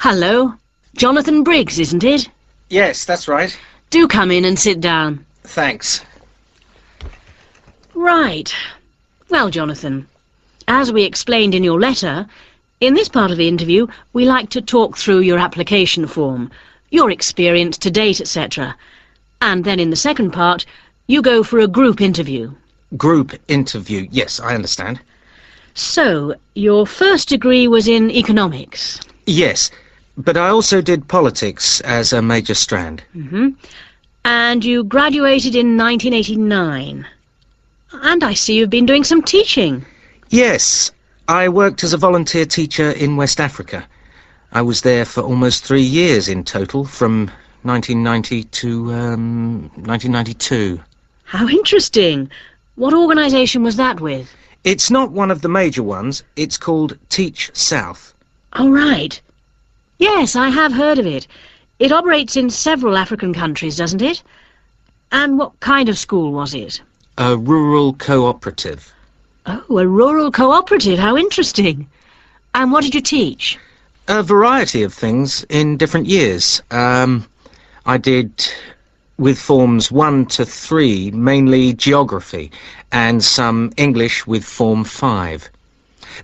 Hello. Jonathan Briggs, isn't it? Yes, that's right. Do come in and sit down. Thanks. Right. Well, Jonathan, as we explained in your letter, in this part of the interview, we like to talk through your application form, your experience to date, etc. And then in the second part, you go for a group interview. Group interview. Yes, I understand. So, your first degree was in economics? Yes, but I also did politics as a major strand. And you graduated in 1989. And I see you've been doing some teaching. Yes, I worked as a volunteer teacher in West Africa. I was there for almost 3 years in total, from 1990 to 1992. How interesting. What organisation was that with? It's not one of the major ones. It's called Teach South. Oh, right. Yes, I have heard of it. It operates in several African countries, doesn't it? And what kind of school was it? A rural cooperative. Oh, a rural cooperative. How interesting. And what did you teach? A variety of things in different years. I did, with forms 1 to 3, mainly geography, and some English with form 5.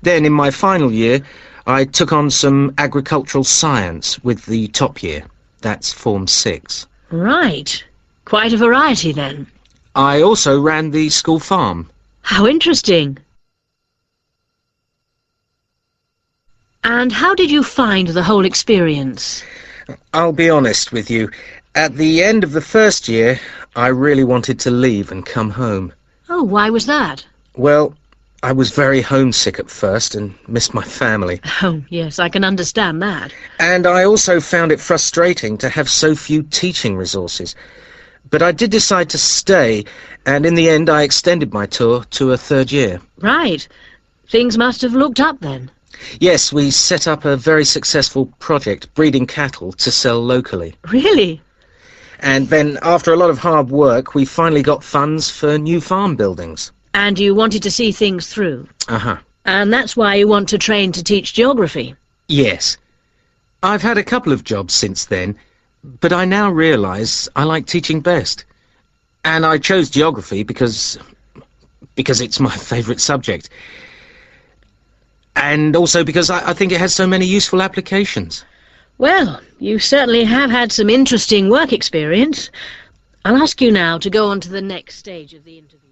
Then, in my final year, I took on some agricultural science with the top year. That's form 6. Right. Quite a variety, then. I also ran the school farm. How interesting. And how did you find the whole experience? I'll be honest with you. At the end of the first year, I really wanted to leave and come home. Oh, why was that? Well, I was very homesick at first and missed my family. Oh, yes, I can understand that. And I also found it frustrating to have so few teaching resources. But I did decide to stay, and in the end I extended my tour to a 3rd year. Right. Things must have looked up then. Yes, we set up a very successful project, breeding cattle to sell locally. Really? And then, after a lot of hard work, we finally got funds for new farm buildings. And you wanted to see things through? Uh-huh. And that's why you want to train to teach geography? Yes. I've had a couple of jobs since then, but I now realise I like teaching best. And I chose geography because it's my favourite subject. And also because I think it has so many useful applications. Well, you certainly have had some interesting work experience. I'll ask you now to go on to the next stage of the interview.